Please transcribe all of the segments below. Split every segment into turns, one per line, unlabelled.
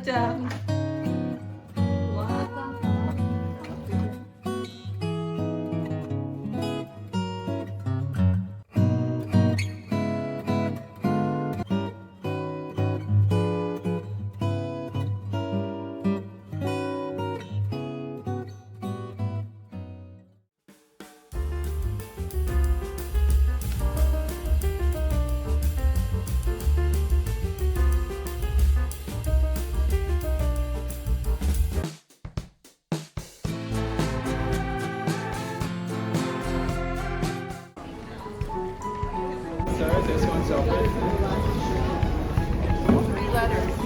짜잔. 와.
Sir, this one's open.
3 letters.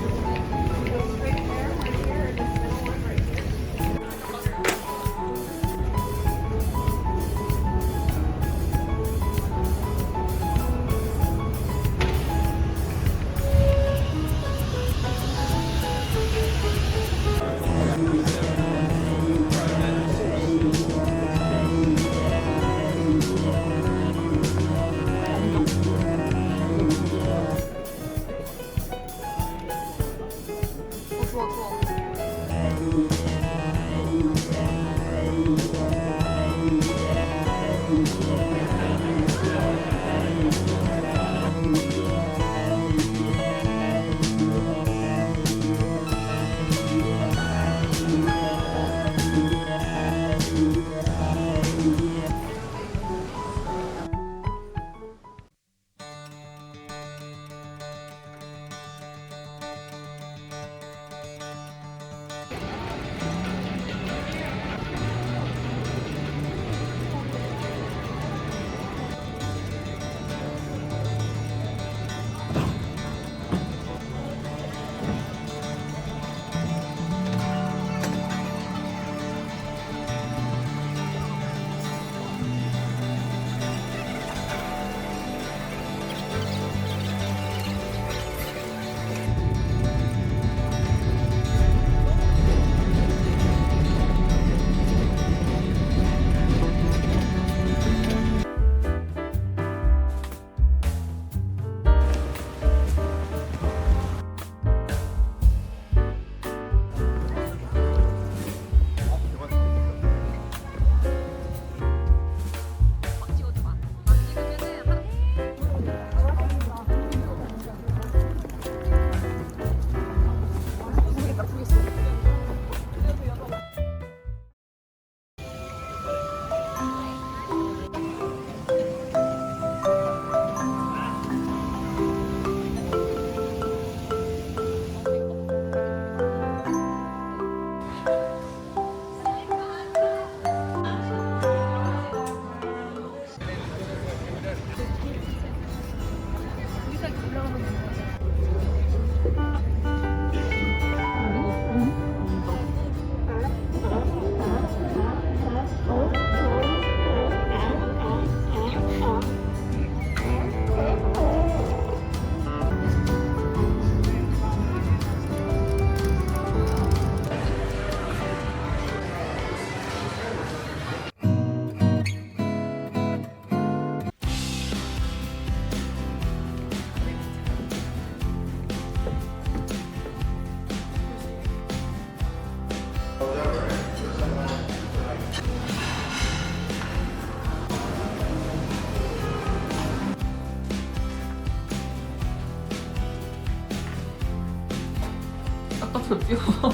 귀여워.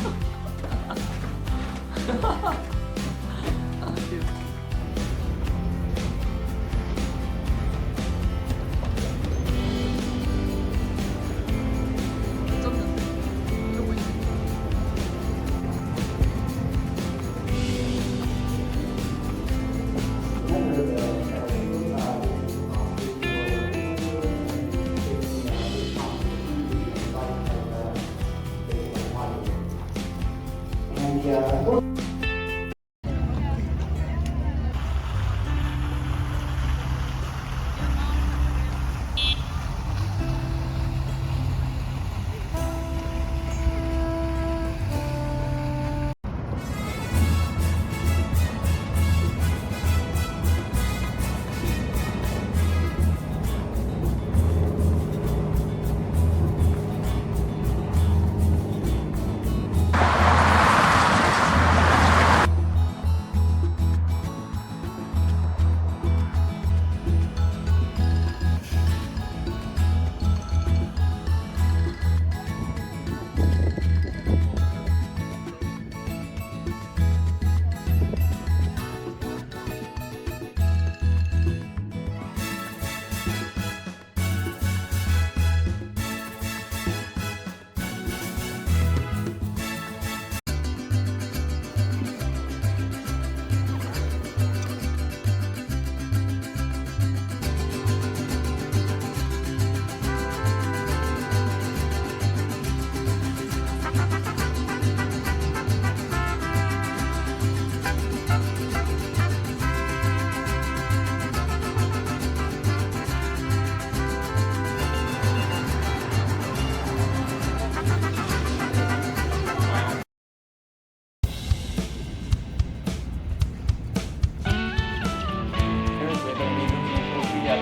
Here's where the meeting will be at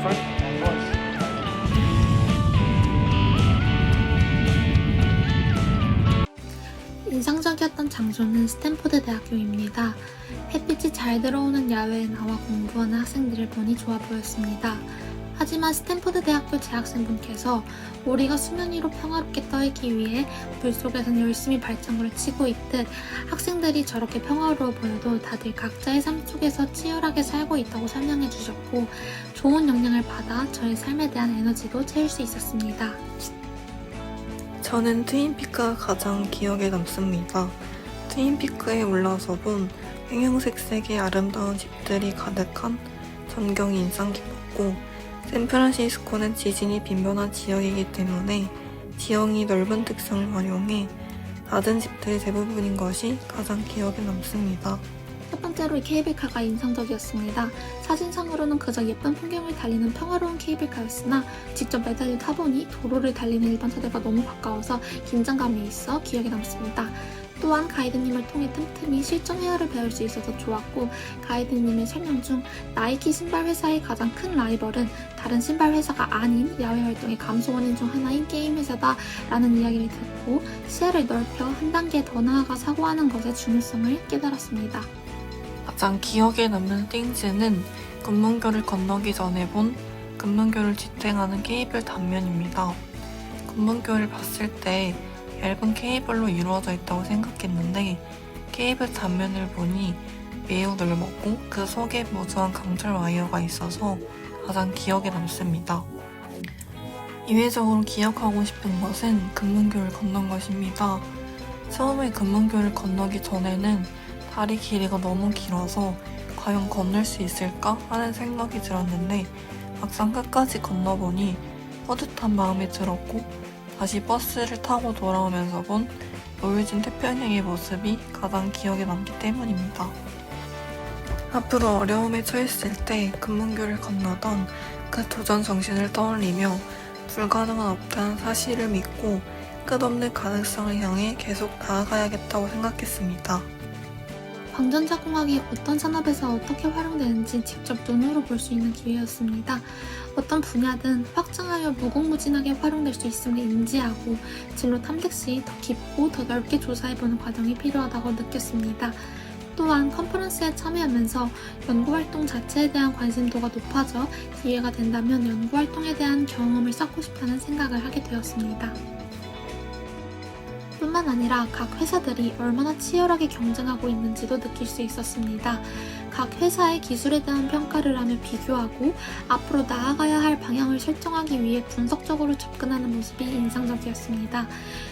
first and voice.
인상적이었던 장소는 스탠포드 대학교입니다. 햇빛이 잘 들어오는 야외에 나와 공부하는 학생들을 보니 좋아 보였습니다. 하지만 스탠포드 대학교 재학생분께서 우리가 수면 위로 평화롭게 떠있기 위해 물속에선 열심히 발장구를 치고 있듯 학생들이 저렇게 평화로워 보여도 다들 각자의 삶 속에서 치열하게 살고 있다고 설명해 주셨고 좋은 영향을 받아 저의 삶에 대한 에너지도 채울 수 있었습니다.
저는 트윈피크가 가장 기억에 남습니다. 트윈피크에 올라서 본 형형색색의 아름다운 집들이 가득한 전경이 인상 깊었고 샌프란시스코는 지진이 빈번한 지역이기 때문에 지형이 넓은 특성을 활용해 낮은 집들이 대부분인 것이 가장 기억에 남습니다.
첫 번째로 이 케이블카가 인상적이었습니다. 사진상으로는 그저 예쁜 풍경을 달리는 평화로운 케이블카였으나 직접 매달려 타보니 도로를 달리는 일반 차들과 너무 가까워서 긴장감이 있어 기억에 남습니다. 또한 가이드님을 통해 틈틈이 실전 회화를 배울 수 있어서 좋았고 가이드님의 설명 중 나이키 신발 회사의 가장 큰 라이벌은 다른 신발 회사가 아닌 야외 활동의 감소원인 중 하나인 게임 회사다 라는 이야기를 듣고 시야를 넓혀 한 단계 더 나아가 사고하는 것의 중요성을 깨달았습니다.
가장 기억에 남는 띵즈는 금문교를 건너기 전에 본 금문교를 지탱하는 케이블 단면입니다. 금문교를 봤을 때 얇은 케이블로 이루어져 있다고 생각했는데 케이블 단면을 보니 매우 넓었고 그 속에 무수한 강철 와이어가 있어서 가장 기억에 남습니다. 이외적으로 기억하고 싶은 것은 금문교를 건넌 것입니다. 처음에 금문교를 건너기 전에는 다리 길이가 너무 길어서 과연 건널 수 있을까 하는 생각이 들었는데 막상 끝까지 건너보니 뿌듯한 마음이 들었고 다시 버스를 타고 돌아오면서 본 노을진 태평양의 모습이 가장 기억에 남기 때문입니다. 앞으로 어려움에 처했을 때 금문교를 건너던 그 도전 정신을 떠올리며 불가능은 없다는 사실을 믿고 끝없는 가능성을 향해 계속 나아가야겠다고 생각했습니다.
광전자공학이 어떤 산업에서 어떻게 활용되는지 직접 눈으로 볼 수 있는 기회였습니다. 어떤 분야든 확장하여 무궁무진하게 활용될 수 있음을 인지하고 진로 탐색 시 더 깊고 더 넓게 조사해보는 과정이 필요하다고 느꼈습니다. 또한 컨퍼런스에 참여하면서 연구활동 자체에 대한 관심도가 높아져 기회가 된다면 연구활동에 대한 경험을 쌓고 싶다는 생각을 하게 되었습니다. 뿐만 뿐만 아니라 각 회사들이 얼마나 치열하게 경쟁하고 있는지도 느낄 수 있었습니다. 각 회사의 기술에 대한 평가를 하며 비교하고 앞으로 나아가야 할 방향을 설정하기 위해 분석적으로 접근하는 모습이 인상적이었습니다.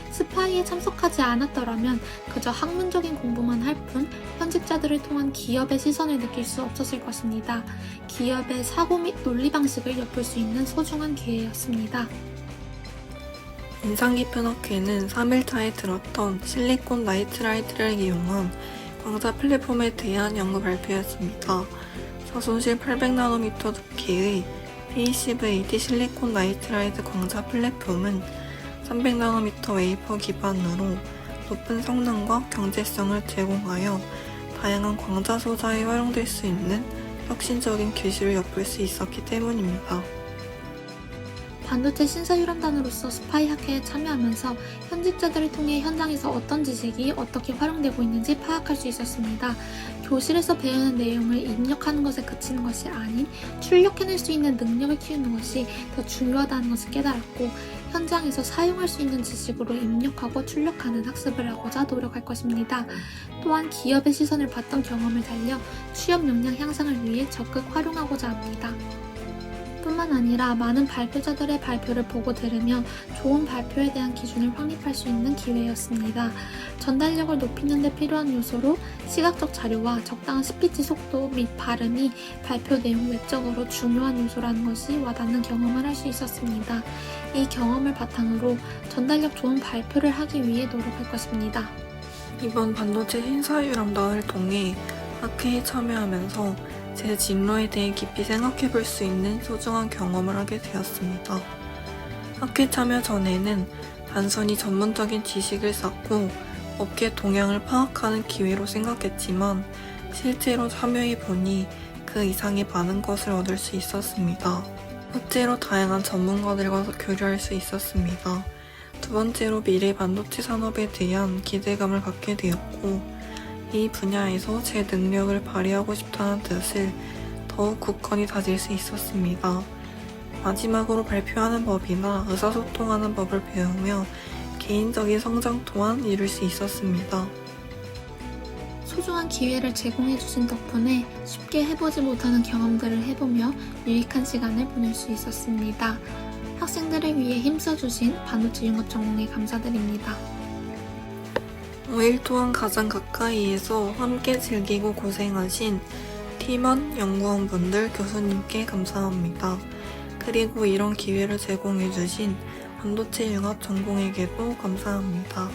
스파이에 참석하지 않았더라면 그저 학문적인 공부만 할 뿐 현직자들을 통한 기업의 시선을 느낄 수 없었을 것입니다. 기업의 사고 및 논리 방식을 엿볼 수 있는 소중한 기회였습니다.
인상 깊은 학회는 3일차에 들었던 실리콘 나이트라이트를 이용한 광자 플랫폼에 대한 연구 발표였습니다. 자손실 800나노미터 두께의 PECVD 실리콘 나이트라이트 광자 플랫폼은 300나노미터 웨이퍼 기반으로 높은 성능과 경제성을 제공하여 다양한 광자 소자에 활용될 수 있는 혁신적인 기술을 엿볼 수 있었기 때문입니다.
반도체 신사유람단으로서 스파이 학회에 참여하면서 현직자들을 통해 현장에서 어떤 지식이 어떻게 활용되고 있는지 파악할 수 있었습니다. 교실에서 배우는 내용을 입력하는 것에 그치는 것이 아닌 출력해낼 수 있는 능력을 키우는 것이 더 중요하다는 것을 깨달았고 현장에서 사용할 수 있는 지식으로 입력하고 출력하는 학습을 하고자 노력할 것입니다. 또한 기업의 시선을 받던 경험을 달려 취업 역량 향상을 위해 적극 활용하고자 합니다. 뿐만 아니라 많은 발표자들의 발표를 보고 들으며 좋은 발표에 대한 기준을 확립할 수 있는 기회였습니다. 전달력을 높이는 데 필요한 요소로 시각적 자료와 적당한 스피치 속도 및 발음이 발표 내용 외적으로 중요한 요소라는 것이 와닿는 경험을 할 수 있었습니다. 이 경험을 바탕으로 전달력 좋은 발표를 하기 위해 노력할 것입니다.
이번 반도체 신사유람단을 통해 학회에 참여하면서 제 진로에 대해 깊이 생각해 볼 수 있는 소중한 경험을 하게 되었습니다. 학회 참여 전에는 단순히 전문적인 지식을 쌓고 업계 동향을 파악하는 기회로 생각했지만 실제로 참여해 보니 그 이상의 많은 것을 얻을 수 있었습니다. 첫째로 다양한 전문가들과 교류할 수 있었습니다. 두 번째로 미래 반도체 산업에 대한 기대감을 갖게 되었고 이 분야에서 제 능력을 발휘하고 싶다는 뜻을 더욱 굳건히 다질 수 있었습니다. 마지막으로 발표하는 법이나 의사소통하는 법을 배우며 개인적인 성장 또한 이룰 수 있었습니다.
소중한 기회를 제공해주신 덕분에 쉽게 해보지 못하는 경험들을 해보며 유익한 시간을 보낼 수 있었습니다. 학생들을 위해 힘써주신 반도체 융합 전공에 감사드립니다.
5일 동안 가장 가까이에서 함께 즐기고 고생하신 팀원, 연구원분들, 교수님께 감사합니다. 그리고 이런 기회를 제공해주신 반도체 융합 전공에게도 감사합니다.